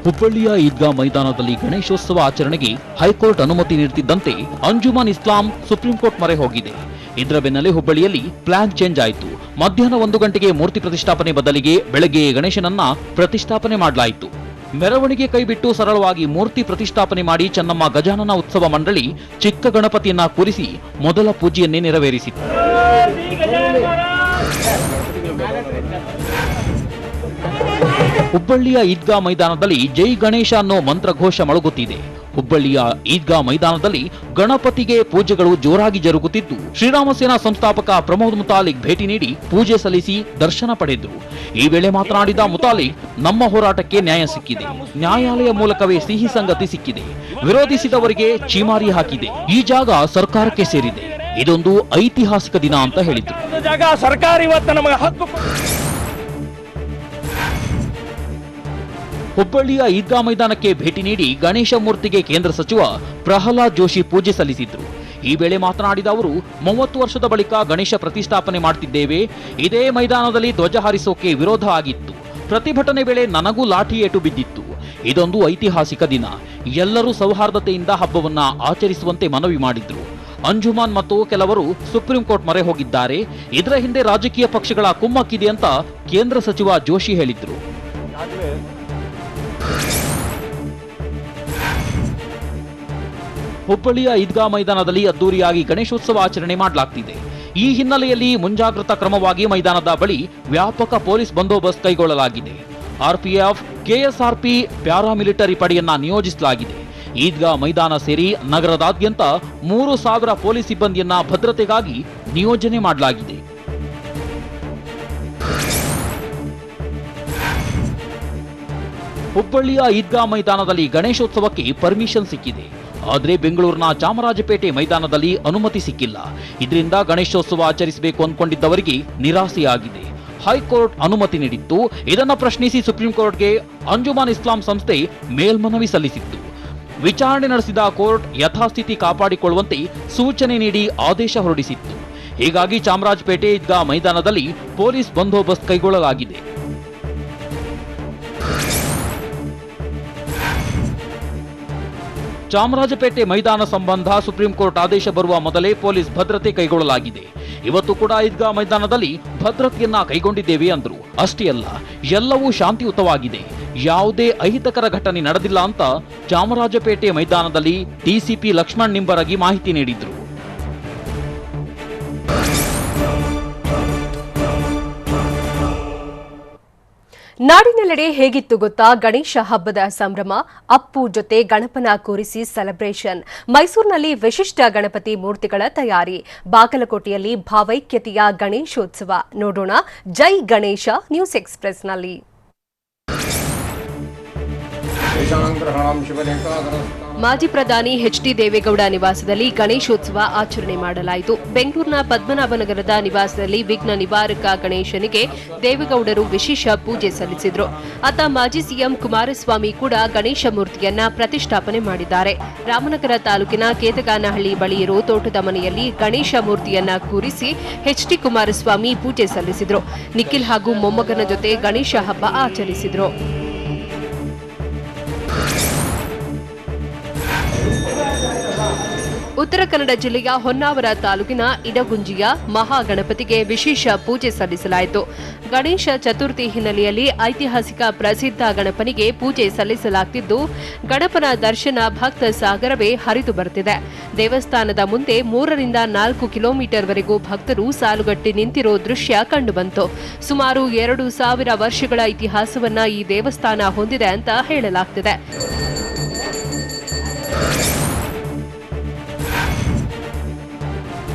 ಹುಬ್ಬಳ್ಳಿಯ ಈದ್ಗಾ ಮೈದಾನದಲ್ಲಿ ಗಣೇಶೋತ್ಸವ ಆಚರಣೆಗೆ ಹೈಕೋರ್ಟ್ ಅನುಮತಿ ನೀಡುತ್ತಿದ್ದಂತೆ ಅಂಜುಮನ್ ಇಸ್ಲಾಂ ಸುಪ್ರೀಂ ಕೋರ್ಟ್ ಮೊರೆ ಹೋಗಿದೆ. ಇದರ ಬೆನ್ನಲ್ಲೇ ಹುಬ್ಬಳ್ಳಿಯಲ್ಲಿ ಪ್ಲಾನ್ ಚೇಂಜ್ ಆಯಿತು. ಮಧ್ಯಾಹ್ನ 1 ಗಂಟೆಗೆ ಮೂರ್ತಿ ಪ್ರತಿಷ್ಠಾಪನೆ ಬದಲಿಗೆ ಬೆಳಗ್ಗೆ ಗಣೇಶನನ್ನ ಪ್ರತಿಷ್ಠಾಪನೆ ಮಾಡಲಾಯಿತು. ಮೆರವಣಿಗೆ ಕೈಬಿಟ್ಟು ಸರಳವಾಗಿ ಮೂರ್ತಿ ಪ್ರತಿಷ್ಠಾಪನೆ ಮಾಡಿ ಚೆನ್ನಮ್ಮ ಗಜಾನನ ಉತ್ಸವ ಮಂಡಳಿ ಚಿಕ್ಕ ಗಣಪತಿಯನ್ನ ಕೂರಿಸಿ ಮೊದಲ ಪೂಜೆಯನ್ನೇ ನೆರವೇರಿಸಿತು. ಹುಬ್ಬಳ್ಳಿಯ ಈದ್ಗಾ ಮೈದಾನದಲ್ಲಿ ಜೈ ಗಣೇಶ ಅನ್ನೋ ಮಂತ್ರಘೋಷ ಮೊಳಗುತ್ತಿದೆ. ಹುಬ್ಬಳ್ಳಿಯ ಈದ್ಗಾ ಮೈದಾನದಲ್ಲಿ ಗಣಪತಿಗೆ ಪೂಜೆಗಳು ಜೋರಾಗಿ ಜರುಗುತ್ತಿದ್ದು, ಶ್ರೀರಾಮ ಸೇನಾ ಸಂಸ್ಥಾಪಕ ಪ್ರಮೋದ್ ಮುತಾಲಿಕ್ ಭೇಟಿ ನೀಡಿ ಪೂಜೆ ಸಲ್ಲಿಸಿ ದರ್ಶನ ಪಡೆದರು. ಈ ವೇಳೆ ಮಾತನಾಡಿದ ಮುತಾಲಿಕ್, ನಮ್ಮ ಹೋರಾಟಕ್ಕೆ ನ್ಯಾಯ ಸಿಕ್ಕಿದೆ. ನ್ಯಾಯಾಲಯ ಮೂಲಕವೇ ಸಿಹಿ ಸಂಗತಿ ಸಿಕ್ಕಿದೆ. ವಿರೋಧಿಸಿದವರಿಗೆ ಚೀಮಾರಿ ಹಾಕಿದೆ. ಈ ಜಾಗ ಸರ್ಕಾರಕ್ಕೆ ಸೇರಿದೆ. ಇದೊಂದು ಐತಿಹಾಸಿಕ ದಿನ ಅಂತ ಹೇಳಿದ್ರು. ಹುಬ್ಬಳ್ಳಿಯ ಈದ್ಗಾ ಮೈದಾನಕ್ಕೆ ಭೇಟಿ ನೀಡಿ ಗಣೇಶ ಮೂರ್ತಿಗೆ ಕೇಂದ್ರ ಸಚಿವ ಪ್ರಹ್ಲಾದ್ ಜೋಶಿ ಪೂಜೆ ಸಲ್ಲಿಸಿದ್ರು. ಈ ವೇಳೆ ಮಾತನಾಡಿದ ಅವರು, 30 ವರ್ಷದ ಬಳಿಕ ಗಣೇಶ ಪ್ರತಿಷ್ಠಾಪನೆ ಮಾಡುತ್ತಿದ್ದೇವೆ. ಇದೇ ಮೈದಾನದಲ್ಲಿ ಧ್ವಜ ಹಾರಿಸೋಕೆ ವಿರೋಧ ಆಗಿತ್ತು. ಪ್ರತಿಭಟನೆ ವೇಳೆ ನನಗೂ ಲಾಠಿ ಏಟು ಬಿದ್ದಿತ್ತು. ಇದೊಂದು ಐತಿಹಾಸಿಕ ದಿನ. ಎಲ್ಲರೂ ಸೌಹಾರ್ದತೆಯಿಂದ ಹಬ್ಬವನ್ನ ಆಚರಿಸುವಂತೆ ಮನವಿ ಮಾಡಿದ್ರು. ಅಂಜುಮಾನ್ ಮತ್ತು ಕೆಲವರು ಸುಪ್ರೀಂ ಕೋರ್ಟ್ ಮೊರೆ ಹೋಗಿದ್ದಾರೆ. ಇದರ ಹಿಂದೆ ರಾಜಕೀಯ ಪಕ್ಷಗಳ ಕುಮ್ಮಕ್ಕಿದೆ ಅಂತ ಕೇಂದ್ರ ಸಚಿವ ಜೋಶಿ ಹೇಳಿದ್ರು. ಹುಬ್ಬಳ್ಳಿಯ ಈದ್ಗಾ ಮೈದಾನದಲ್ಲಿ ಅದ್ದೂರಿಯಾಗಿ ಗಣೇಶೋತ್ಸವ ಆಚರಣೆ ಮಾಡಲಾಗ್ತಿದೆ. ಈ ಹಿನ್ನೆಲೆಯಲ್ಲಿ ಮುಂಜಾಗ್ರತಾ ಕ್ರಮವಾಗಿ ಮೈದಾನದ ಬಳಿ ವ್ಯಾಪಕ ಪೊಲೀಸ್ ಬಂದೋಬಸ್ತ್ ಕೈಗೊಳ್ಳಲಾಗಿದೆ. ಆರ್ಪಿಎಫ್, ಕೆಎಸ್ಆರ್ಪಿ, ಪ್ಯಾರಾಮಿಲಿಟರಿ ಪಡೆಯನ್ನ ನಿಯೋಜಿಸಲಾಗಿದೆ. ಈದ್ಗಾ ಮೈದಾನ ಸೇರಿ ನಗರದಾದ್ಯಂತ 3000 ಪೊಲೀಸ್ ಸಿಬ್ಬಂದಿಯನ್ನ ಭದ್ರತೆಗಾಗಿ ನಿಯೋಜನೆ ಮಾಡಲಾಗಿದೆ. ಹುಬ್ಬಳ್ಳಿಯ ಈದ್ಗಾ ಮೈದಾನದಲ್ಲಿ ಗಣೇಶೋತ್ಸವಕ್ಕೆ ಪರ್ಮಿಷನ್ ಸಿಕ್ಕಿದೆ. ಆದರೆ ಬೆಂಗಳೂರಿನ ಚಾಮರಾಜಪೇಟೆ ಮೈದಾನದಲ್ಲಿ ಅನುಮತಿ ಸಿಕ್ಕಿಲ್ಲ. ಇದರಿಂದ ಗಣೇಶೋತ್ಸವ ಆಚರಿಸಬೇಕು ಅಂದ್ಕೊಂಡಿದ್ದವರಿಗೆ ನಿರಾಸೆಯಾಗಿದೆ. ಹೈಕೋರ್ಟ್ ಅನುಮತಿ ನೀಡಿತ್ತು. ಇದನ್ನ ಪ್ರಶ್ನಿಸಿ ಸುಪ್ರೀಂ ಕೋರ್ಟ್ಗೆ ಅಂಜುಮನ್ ಇಸ್ಲಾಂ ಸಂಸ್ಥೆ ಮೇಲ್ಮನವಿ ಸಲ್ಲಿಸಿತ್ತು. ವಿಚಾರಣೆ ನಡೆಸಿದ ಕೋರ್ಟ್ ಯಥಾಸ್ಥಿತಿ ಕಾಪಾಡಿಕೊಳ್ಳುವಂತೆ ಸೂಚನೆ ನೀಡಿ ಆದೇಶ ಹೊರಡಿಸಿತ್ತು. ಹೀಗಾಗಿ ಚಾಮರಾಜಪೇಟೆ ಈದ್ಗಾ ಮೈದಾನದಲ್ಲಿ ಪೊಲೀಸ್ ಬಂದೋಬಸ್ತ್ ಕೈಗೊಳ್ಳಲಾಗಿದೆ. ಚಾಮರಾಜಪೇಟೆ ಮೈದಾನ ಸಂಬಂಧ ಸುಪ್ರೀಂ ಕೋರ್ಟ್ ಆದೇಶ ಬರುವ ಮೊದಲೇ ಪೊಲೀಸ್ ಭದ್ರತೆ ಕೈಗೊಳ್ಳಲಾಗಿದೆ. ಇವತ್ತು ಕೂಡ ಈದ್ಗಾ ಮೈದಾನದಲ್ಲಿ ಭದ್ರತೆಯನ್ನ ಕೈಗೊಂಡಿದ್ದೇವೆ ಅಂದ್ರು. ಅಷ್ಟೇ ಅಲ್ಲ, ಎಲ್ಲವೂ ಶಾಂತಿಯುತವಾಗಿದೆ. ಯಾವುದೇ ಅಹಿತಕರ ಘಟನೆ ನಡೆದಿಲ್ಲ ಅಂತ ಚಾಮರಾಜಪೇಟೆ ಮೈದಾನದಲ್ಲಿ ಡಿಸಿಪಿ ಲಕ್ಷ್ಮಣ್ ನಿಂಬರಗಿ ಮಾಹಿತಿ ನೀಡಿದ್ರು. ನಾಡಿನೆಲ್ಲೆಡೆ ಹೇಗಿತ್ತು ಗೊತ್ತಾ ಗಣೇಶ ಹಬ್ಬದ ಸಂಭ್ರಮ. ಅಪ್ಪು ಜೊತೆ ಗಣಪನ ಕೂರಿಸಿ ಸೆಲೆಬ್ರೇಷನ್. ಮೈಸೂರಿನಲ್ಲಿ ವಿಶಿಷ್ಟ ಗಣಪತಿ ಮೂರ್ತಿಗಳ ತಯಾರಿ. ಬಾಗಲಕೋಟೆಯಲ್ಲಿ ಭಾವೈಕ್ಯತೆಯ ಗಣೇಶೋತ್ಸವ. ನೋಡೋಣ ಜೈ ಗಣೇಶ ನ್ಯೂಸ್ ಎಕ್ಸ್‌ಪ್ರೆಸ್‌ನಲ್ಲಿ. ಮಾಜಿ ಪ್ರಧಾನಿ ಎಚ್ಡಿ ದೇವೇಗೌಡ ನಿವಾಸದಲ್ಲಿ ಗಣೇಶೋತ್ಸವ ಆಚರಣೆ ಮಾಡಲಾಯಿತು. ಬೆಂಗಳೂರಿನ ಪದ್ಮನಾಭನಗರದ ನಿವಾಸದಲ್ಲಿ ವಿಘ್ನ ನಿವಾರಕ ಗಣೇಶನಿಗೆ ದೇವೇಗೌಡರು ವಿಶೇಷ ಪೂಜೆ ಸಲ್ಲಿಸಿದರು. ಅತ್ತ ಮಾಜಿ ಸಿಎಂ ಕುಮಾರಸ್ವಾಮಿ ಕೂಡ ಗಣೇಶ ಮೂರ್ತಿಯನ್ನ ಪ್ರತಿಷ್ಠಾಪನೆ ಮಾಡಿದ್ದಾರೆ. ರಾಮನಗರ ತಾಲೂಕಿನ ಕೇತಗಾನಹಳ್ಳಿ ಬಳಿ ಇರೋ ತೋಟದ ಮನೆಯಲ್ಲಿ ಗಣೇಶ ಮೂರ್ತಿಯನ್ನ ಕೂರಿಸಿ ಎಚ್ಡಿ ಕುಮಾರಸ್ವಾಮಿ ಪೂಜೆ ಸಲ್ಲಿಸಿದರು. ನಿಖಿಲ್ ಹಾಗೂ ಮೊಮ್ಮಗನ ಜೊತೆ ಗಣೇಶ ಹಬ್ಬ ಆಚರಿಸಿದರು. ಉತ್ತರ ಕನ್ನಡ ಜಿಲ್ಲೆಯ ಹೊನ್ನಾವರ ತಾಲೂಕಿನ ಇಡಗುಂಜಿಯ ಮಹಾಗಣಪತಿಗೆ ವಿಶೇಷ ಪೂಜೆ ಸಲ್ಲಿಸಲಾಯಿತು. ಗಣೇಶ ಚತುರ್ಥಿ ಹಿನ್ನೆಲೆಯಲ್ಲಿ ಐತಿಹಾಸಿಕ ಪ್ರಸಿದ್ಧ ಗಣಪನಿಗೆ ಪೂಜೆ ಸಲ್ಲಿಸಲಾಗುತ್ತಿದ್ದು, ಗಣಪನ ದರ್ಶನ ಭಕ್ತ ಸಾಗರವೇ ಹರಿದು ಬರುತ್ತಿದೆ. ದೇವಸ್ಥಾನದ ಮುಂದೆ 3 ರಿಂದ 4 ಕಿಲೋಮೀಟರ್ವರೆಗೂ ಭಕ್ತರು ಸಾಲುಗಟ್ಟಿ ನಿಂತಿರೋ ದೃಶ್ಯ ಕಂಡುಬಂತು. ಸುಮಾರು 2000 ವರ್ಷಗಳ ಇತಿಹಾಸವನ್ನ ಈ ದೇವಸ್ಥಾನ ಹೊಂದಿದೆ ಅಂತ ಹೇಳಲಾಗುತ್ತಿದೆ.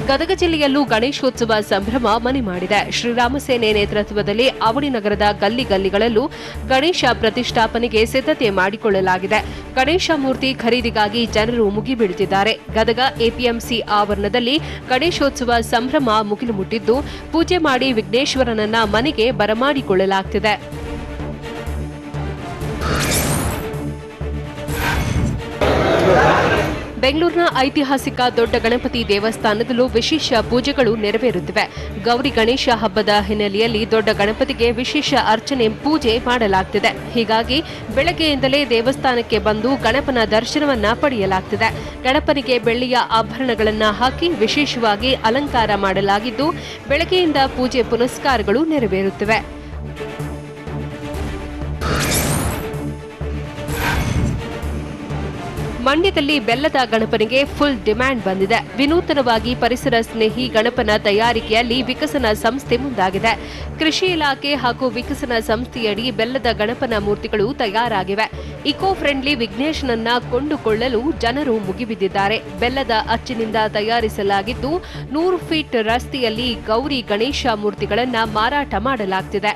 ಗದಗ ಜಿಲ್ಲೆಯಲ್ಲೂ ಗಣೇಶೋತ್ಸವ ಸಂಭ್ರಮ ಮನೆ ಮಾಡಿದೆ. ಶ್ರೀರಾಮ ಸೇನೆ ನೇತೃತ್ವದಲ್ಲಿ ಅವಳಿ ನಗರದ ಗಲ್ಲಿಗಳಲ್ಲೂ ಗಣೇಶ ಪ್ರತಿಷ್ಠಾಪನೆಗೆ ಸಿದ್ಧತೆ ಮಾಡಿಕೊಳ್ಳಲಾಗಿದೆ. ಗಣೇಶ ಮೂರ್ತಿ ಖರೀದಿಗಾಗಿ ಜನರು ಮುಗಿಬೀಳುತ್ತಿದ್ದಾರೆ. ಗದಗ ಎಪಿಎಂಸಿ ಆವರಣದಲ್ಲಿ ಗಣೇಶೋತ್ಸವ ಸಂಭ್ರಮ ಮುಗಿಲು ಮುಟ್ಟಿದ್ದು, ಪೂಜೆ ಮಾಡಿ ವಿಘ್ನೇಶ್ವರನನ್ನ ಮನೆಗೆ ಬರಮಾಡಿಕೊಳ್ಳಲಾಗುತ್ತಿದೆ. ಬೆಂಗಳೂರಿನ ಐತಿಹಾಸಿಕ ದೊಡ್ಡ ಗಣಪತಿ ದೇವಸ್ಥಾನದಲ್ಲೂ ವಿಶೇಷ ಪೂಜೆಗಳು ನೆರವೇರುತ್ತಿವೆ. ಗೌರಿ ಗಣೇಶ ಹಬ್ಬದ ಹಿನ್ನೆಲೆಯಲ್ಲಿ ದೊಡ್ಡ ಗಣಪತಿಗೆ ವಿಶೇಷ ಅರ್ಚನೆ ಪೂಜೆ ಮಾಡಲಾಗುತ್ತಿದೆ. ಹೀಗಾಗಿ ಬೆಳಗ್ಗೆಯಿಂದಲೇ ದೇವಸ್ಥಾನಕ್ಕೆ ಬಂದು ಗಣಪನ ದರ್ಶನವನ್ನ ಪಡೆಯಲಾಗುತ್ತಿದೆ. ಗಣಪನಿಗೆ ಬೆಳ್ಳಿಯ ಆಭರಣಗಳನ್ನು ಹಾಕಿ ವಿಶೇಷವಾಗಿ ಅಲಂಕಾರ ಮಾಡಲಾಗಿದ್ದು, ಬೆಳಗ್ಗೆಯಿಂದ ಪೂಜೆ ಪುನಸ್ಕಾರಗಳು ನೆರವೇರುತ್ತಿವೆ. ಮಂಡ್ಯದಲ್ಲಿ ಬೆಲ್ಲದ ಗಣಪನಿಗೆ ಫುಲ್ ಡಿಮ್ಯಾಂಡ್ ಬಂದಿದೆ. ವಿನೂತನವಾಗಿ ಪರಿಸರ ಸ್ನೇಹಿ ಗಣಪನ ತಯಾರಿಕೆಯಲ್ಲಿ ವಿಕಸನ ಸಂಸ್ಥೆ ಮುಂದಾಗಿದೆ. ಕೃಷಿ ಇಲಾಖೆ ಹಾಗೂ ವಿಕಸನ ಸಂಸ್ಥೆಯಡಿ ಬೆಲ್ಲದ ಗಣಪನ ಮೂರ್ತಿಗಳು ತಯಾರಾಗಿವೆ. ಇಕೋ ಫ್ರೆಂಡ್ಲಿ ವಿಘ್ನೇಶನನ್ನ ಕೊಂಡುಕೊಳ್ಳಲು ಜನರು ಮುಗಿಬಿದ್ದಿದ್ದಾರೆ. ಬೆಲ್ಲದ ಅಚ್ಚಿನಿಂದ ತಯಾರಿಸಲಾಗಿದ್ದು 100 ಫೀಟ್ ರಸ್ತೆಯಲ್ಲಿ ಗೌರಿ ಗಣೇಶ ಮೂರ್ತಿಗಳನ್ನ ಮಾರಾಟ ಮಾಡಲಾಗುತ್ತಿದೆ.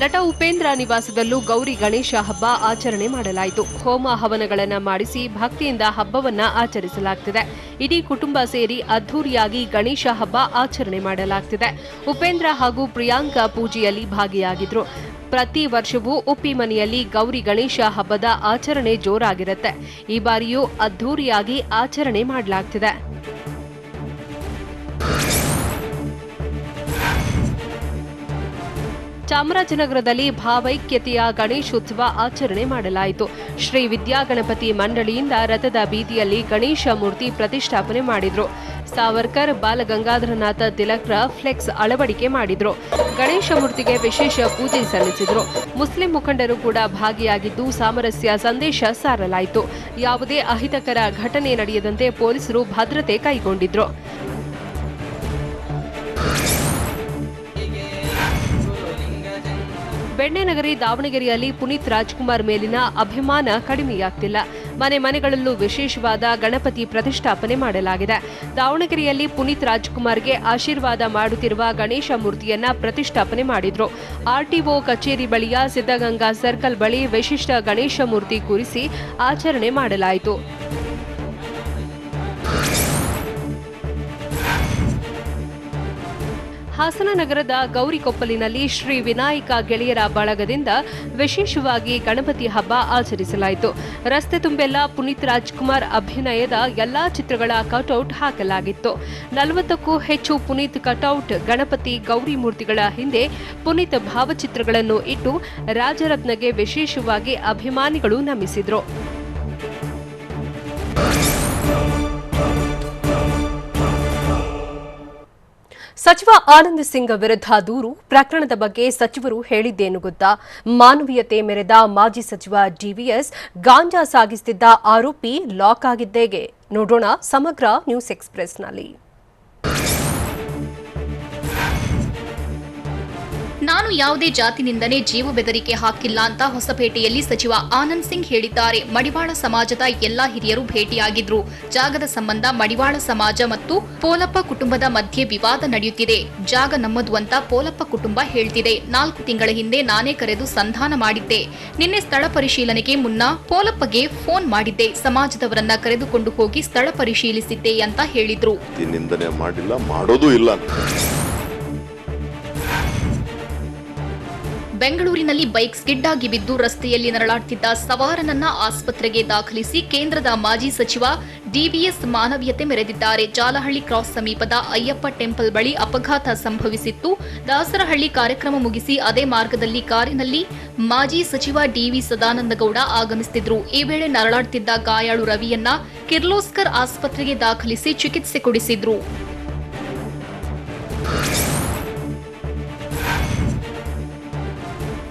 ನಟ ಉಪೇಂದ್ರ ನಿವಾಸದಲ್ಲೂ ಗೌರಿ ಗಣೇಶ ಹಬ್ಬ ಆಚರಣೆ ಮಾಡಲಾಯಿತು. ಹೋಮ ಹವನಗಳನ್ನು ಮಾಡಿಸಿ ಭಕ್ತಿಯಿಂದ ಹಬ್ಬವನ್ನ ಆಚರಿಸಲಾಗುತ್ತಿದೆ. ಇಡೀ ಕುಟುಂಬ ಸೇರಿ ಅದ್ದೂರಿಯಾಗಿ ಗಣೇಶ ಹಬ್ಬ ಆಚರಣೆ ಮಾಡಲಾಗುತ್ತಿದೆ. ಉಪೇಂದ್ರ ಹಾಗೂ ಪ್ರಿಯಾಂಕಾ ಪೂಜೆಯಲ್ಲಿ ಭಾಗಿಯಾಗಿದ್ರು. ಪ್ರತಿ ವರ್ಷವೂ ಉಪ್ಪಿ ಮನೆಯಲ್ಲಿ ಗೌರಿ ಗಣೇಶ ಹಬ್ಬದ ಆಚರಣೆ ಜೋರಾಗಿರುತ್ತೆ. ಈ ಬಾರಿಯೂ ಅದ್ದೂರಿಯಾಗಿ ಆಚರಣೆ ಮಾಡಲಾಗುತ್ತಿದೆ. ಚಾಮರಾಜನಗರದಲ್ಲಿ ಭಾವೈಕ್ಯತೆಯ ಗಣೇಶೋತ್ಸವ ಆಚರಣೆ ಮಾಡಲಾಯಿತು. ಶ್ರೀ ವಿದ್ಯಾಗಣಪತಿ ಮಂಡಳಿಯಿಂದ ರಥದ ಬೀದಿಯಲ್ಲಿ ಗಣೇಶ ಮೂರ್ತಿ ಪ್ರತಿಷ್ಠಾಪನೆ ಮಾಡಿದ್ರು. ಸಾವರ್ಕರ್, ಬಾಲಗಂಗಾಧರನಾಥ ತಿಲಕ್ರ ಫ್ಲೆಕ್ಸ್ ಅಳವಡಿಕೆ ಮಾಡಿದ್ರು. ಗಣೇಶ ಮೂರ್ತಿಗೆ ವಿಶೇಷ ಪೂಜೆ ಸಲ್ಲಿಸಿದ್ರು. ಮುಸ್ಲಿಂ ಮುಖಂಡರು ಕೂಡ ಭಾಗಿಯಾಗಿದ್ದು ಸಾಮರಸ್ಯ ಸಂದೇಶ ಸಾರಲಾಯಿತು. ಯಾವುದೇ ಅಹಿತಕರ ಘಟನೆ ನಡೆಯದಂತೆ ಪೊಲೀಸರು ಭದ್ರತೆ ಕೈಗೊಂಡಿದ್ರು. ಬೆಣ್ಣೆನಗರಿ ದಾವಣಗೆರೆಯಲ್ಲಿ ಪುನೀತ್ ರಾಜ್ಕುಮಾರ್ ಮೇಲಿನ ಅಭಿಮಾನ ಕಡಿಮೆಯಾಗ್ತಿಲ್ಲ. ಮನೆಗಳಲ್ಲೂ ವಿಶೇಷವಾದ ಗಣಪತಿ ಪ್ರತಿಷ್ಠಾಪನೆ ಮಾಡಲಾಗಿದೆ. ದಾವಣಗೆರೆಯಲ್ಲಿ ಪುನೀತ್ ರಾಜ್ಕುಮಾರ್ಗೆ ಆಶೀರ್ವಾದ ಮಾಡುತ್ತಿರುವ ಗಣೇಶ ಮೂರ್ತಿಯನ್ನ ಪ್ರತಿಷ್ಠಾಪನೆ ಮಾಡಿದ್ರು. ಆರ್ಟಿಒ ಕಚೇರಿ ಬಳಿಯ ಸಿದ್ದಗಂಗಾ ಸರ್ಕಲ್ ಬಳಿ ವಿಶಿಷ್ಟ ಗಣೇಶ ಮೂರ್ತಿ ಕೂರಿಸಿ ಆಚರಣೆ ಮಾಡಲಾಯಿತು. ಹಾಸನ ನಗರದ ಗೌರಿಕೊಪ್ಪಲಿನಲ್ಲಿ ಶ್ರೀ ವಿನಾಯಕ ಗೆಳೆಯರ ಬಳಗದಿಂದ ವಿಶೇಷವಾಗಿ ಗಣಪತಿ ಹಬ್ಬ ಆಚರಿಸಲಾಯಿತು. ರಸ್ತೆ ತುಂಬೆಲ್ಲ ಪುನೀತ್ ರಾಜ್ಕುಮಾರ್ ಅಭಿನಯದ ಎಲ್ಲಾ ಚಿತ್ರಗಳ ಕಟೌಟ್ ಹಾಕಲಾಗಿತ್ತು. 40ಕ್ಕೂ ಹೆಚ್ಚು ಪುನೀತ್ ಕಟೌಟ್, ಗಣಪತಿ, ಗೌರಿ ಮೂರ್ತಿಗಳ ಹಿಂದೆ ಪುನೀತ್ ಭಾವಚಿತ್ರಗಳನ್ನು ಇಟ್ಟು ರಾಜರತ್ನಗೆ ವಿಶೇಷವಾಗಿ ಅಭಿಮಾನಿಗಳು ನಮಿಸಿದ್ರು. ಸಚಿವ ಆನಂದ್ ಸಿಂಗ್ ವಿರುದ್ಧ ದೂರು ಪ್ರಕರಣದ ಬಗ್ಗೆ ಸಚಿವರು ಹೇಳಿದ್ದೇನು ಗೊತ್ತಾ? ಮಾನವೀಯತೆ ಮೆರೆದ ಮಾಜಿ ಸಚಿವ ಡಿವಿಎಸ್ ಗಾಂಜಾ ಸಾಗಿಸುತ್ತಿದ್ದ ಆರೋಪಿ ಲಾಕ್ ಆಗಿದ್ದೇಗೆ? ನೋಡೋಣ ಸಮಗ್ರ ನ್ಯೂಸ್ ಎಕ್ಸ್‌ಪ್ರೆಸ್‌ನಲ್ಲಿ. ನಾನು ಯಾವುದೇ ಜಾತಿನಿಂದನೇ ಜೀವ ಬೆದರಿಕೆ ಹಾಕಿಲ್ಲ ಅಂತ ಹೊಸಪೇಟೆಯಲ್ಲಿ ಸಚಿವ ಆನಂದ್ ಸಿಂಗ್ ಹೇಳಿದ್ದಾರೆ. ಮಡಿವಾಳ ಸಮಾಜದ ಎಲ್ಲಾ ಹಿರಿಯರು ಭೇಟಿಯಾಗಿದ್ರು. ಜಾಗದ ಸಂಬಂಧ ಮಡಿವಾಳ ಸಮಾಜ ಮತ್ತು ಪೋಲಪ್ಪ ಕುಟುಂಬದ ಮಧ್ಯೆ ವಿವಾದ ನಡೆಯುತ್ತಿದೆ. ಜಾಗ ನಮ್ಮದು ಅಂತ ಪೋಲಪ್ಪ ಕುಟುಂಬ ಹೇಳ್ತಿದೆ. 4 ತಿಂಗಳ ಹಿಂದೆ ನಾನೇ ಕರೆದು ಸಂಧಾನ ಮಾಡಿದ್ದೆ. ನಿನ್ನೆ ಸ್ಥಳ ಪರಿಶೀಲನೆಗೆ ಮುನ್ನ ಪೋಲಪ್ಪಗೆ ಫೋನ್ ಮಾಡಿದ್ದೆ. ಸಮಾಜದವರನ್ನ ಕರೆದುಕೊಂಡು ಹೋಗಿ ಸ್ಥಳ ಪರಿಶೀಲಿಸಿದ್ದೆ ಅಂತ ಹೇಳಿದ್ರು. ನಿಂದನೆ ಮಾಡಿಲ್ಲ, ಮಾಡೋದು ಇಲ್ಲ. ಬೆಂಗಳೂರಿನಲ್ಲಿ ಬೈಕ್ ಸ್ಕಿಡ್ ಆಗಿ ಬಿದ್ದು ರಸ್ತೆಯಲ್ಲಿ ನರಳಾಡ್ತಿದ್ದ ಸವಾರನನ್ನ ಆಸ್ಪತ್ರೆಗೆ ದಾಖಲಿಸಿ ಕೇಂದ್ರದ ಮಾಜಿ ಸಚಿವ ಡಿವಿಎಸ್ ಮಾನವೀಯತೆ ಮೆರೆದಿದ್ದಾರೆ. ಜಾಲಹಳ್ಳಿ ಕ್ರಾಸ್ ಸಮೀಪದ ಅಯ್ಯಪ್ಪ ಟೆಂಪಲ್ ಬಳಿ ಅಪಘಾತ ಸಂಭವಿಸಿತ್ತು. ದಾಸರಹಳ್ಳಿ ಕಾರ್ಯಕ್ರಮ ಮುಗಿಸಿ ಅದೇ ಮಾರ್ಗದಲ್ಲಿ ಕಾರಿನಲ್ಲಿ ಮಾಜಿ ಸಚಿವ ಡಿವಿ ಸದಾನಂದಗೌಡ ಆಗಮಿಸುತ್ತಿದ್ದರು. ಈ ವೇಳೆ ನರಳಾಡುತ್ತಿದ್ದ ಗಾಯಾಳು ರವಿಯನ್ನ ಕಿರ್ಲೋಸ್ಕರ್ ಆಸ್ಪತ್ರೆಗೆ ದಾಖಲಿಸಿ ಚಿಕಿತ್ಸೆ ಕೊಡಿಸಿದ್ರು.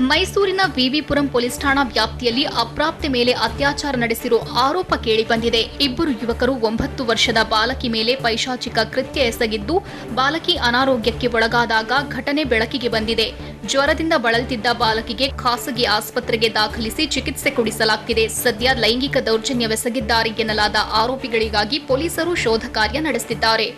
ಮೈಸೂರಿನ ವಿವಿಪುರಂ ಪೊಲೀಸ್ ಠಾಣಾ ವ್ಯಾಪ್ತಿಯಲ್ಲಿ ಅಪ್ರಾಪ್ತೆ ಮೇಲೆ ಅತ್ಯಾಚಾರ ನಡೆಸಿರೋ ಆರೋಪ ಕೇಳಿಬಂದಿದೆ. ಇಬ್ಬರು ಯುವಕರು 9 ವರ್ಷದ ಬಾಲಕಿ ಮೇಲೆ ಪೈಶಾಚಿಕ ಕೃತ್ಯ ಎಸಗಿದ್ದು, ಬಾಲಕಿ ಅನಾರೋಗ್ಯಕ್ಕೆ ಒಳಗಾದಾಗ ಘಟನೆ ಬೆಳಕಿಗೆ ಬಂದಿದೆ. ಜ್ವರದಿಂದ ಬಳಲ್ತಿದ್ದ ಬಾಲಕಿಗೆ ಖಾಸಗಿ ಆಸ್ಪತ್ರೆಗೆ ದಾಖಲಿಸಿ ಚಿಕಿತ್ಸೆ ಕೊಡಿಸಲಾಗುತ್ತಿದೆ. ಸದ್ಯ ಲೈಂಗಿಕ ದೌರ್ಜನ್ಯವೆಸಗಿದ್ದಾರೆ ಎನ್ನಲಾದ ಆರೋಪಿಗಳಿಗಾಗಿ ಪೊಲೀಸರು ಶೋಧ ಕಾರ್ಯ ನಡೆಸುತ್ತಿದ್ದಾರೆ.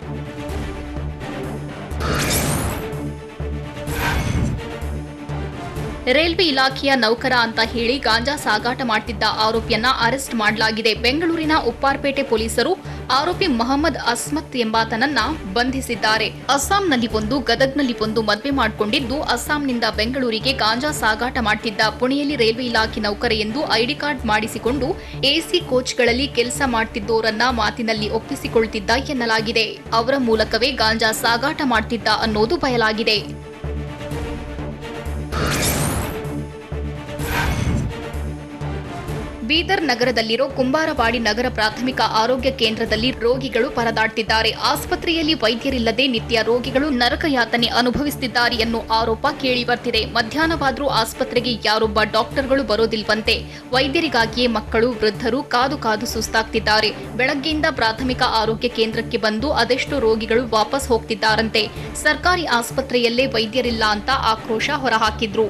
ರೈಲ್ವೆ ಇಲಾಖೆಯ ನೌಕರ ಅಂತ ಹೇಳಿ ಗಾಂಜಾ ಸಾಗಾಟ ಮಾಡುತ್ತಿದ್ದ ಆರೋಪಿಯನ್ನ ಅರೆಸ್ಟ್ ಮಾಡಲಾಗಿದೆ. ಬೆಂಗಳೂರಿನ ಉಪ್ಪಾರಪೇಟೆ ಪೊಲೀಸರು ಆರೋಪಿ ಮೊಹಮ್ಮದ್ ಅಸ್ಮತ್ ಎಂಬಾತನನ್ನ ಬಂಧಿಸಿದ್ದಾರೆ. ಅಸ್ಸಾಂನಲ್ಲಿ ಒಂದು, ಗದಗ್ನಲ್ಲಿ ಒಂದು ಮದುವೆ ಮಾಡಿಕೊಂಡಿದ್ದು, ಅಸ್ಸಾಂನಿಂದ ಬೆಂಗಳೂರಿಗೆ ಗಾಂಜಾ ಸಾಗಾಟ ಮಾಡುತ್ತಿದ್ದ. ಪುಣೆಯಲ್ಲಿ ರೈಲ್ವೆ ಇಲಾಖೆ ನೌಕರ ಎಂದು ಐಡಿ ಕಾರ್ಡ್ ಮಾಡಿಸಿಕೊಂಡು ಎಸಿ ಕೋಚ್ಗಳಲ್ಲಿ ಕೆಲಸ ಮಾಡುತ್ತಿದ್ದೋರನ್ನ ಮಾತಿನಲ್ಲಿ ಒಪ್ಪಿಸಿಕೊಳ್ತಿದ್ದ ಎನ್ನಲಾಗಿದೆ. ಅವರ ಮೂಲಕವೇ ಗಾಂಜಾ ಸಾಗಾಟ ಮಾಡುತ್ತಿದ್ದ ಅನ್ನೋದು ಬಯಲಾಗಿದೆ. ಬೀದರ್ ನಗರದಲ್ಲಿರೋ ಕುಂಬಾರವಾಡಿ ನಗರ ಪ್ರಾಥಮಿಕ ಆರೋಗ್ಯ ಕೇಂದ್ರದಲ್ಲಿ ರೋಗಿಗಳು ಪರದಾಡ್ತಿದ್ದಾರೆ. ಆಸ್ಪತ್ರೆಯಲ್ಲಿ ವೈದ್ಯರಿಲ್ಲದೆ ನಿತ್ಯ ರೋಗಿಗಳು ನರಕಯಾತನೆ ಅನುಭವಿಸುತ್ತಿದ್ದಾರೆ ಎನ್ನುವ ಆರೋಪ ಕೇಳಿಬರ್ತಿದೆ. ಮಧ್ಯಾಹ್ನವಾದರೂ ಆಸ್ಪತ್ರೆಗೆ ಯಾರೊಬ್ಬ ಡಾಕ್ಟರ್ಗಳು ಬರೋದಿಲ್ವಂತೆ. ವೈದ್ಯರಿಗಾಗಿಯೇ ಮಕ್ಕಳು, ವೃದ್ಧರು ಕಾದು ಕಾದು ಸುಸ್ತಾಗ್ತಿದ್ದಾರೆ. ಬೆಳಗ್ಗೆಯಿಂದ ಪ್ರಾಥಮಿಕ ಆರೋಗ್ಯ ಕೇಂದ್ರಕ್ಕೆ ಬಂದು ಅದೆಷ್ಟು ರೋಗಿಗಳು ವಾಪಸ್ ಹೋಗ್ತಿದ್ದಾರಂತೆ. ಸರ್ಕಾರಿ ಆಸ್ಪತ್ರೆಯಲ್ಲೇ ವೈದ್ಯರಿಲ್ಲ ಅಂತ ಆಕ್ರೋಶ ಹೊರಹಾಕಿದ್ರು.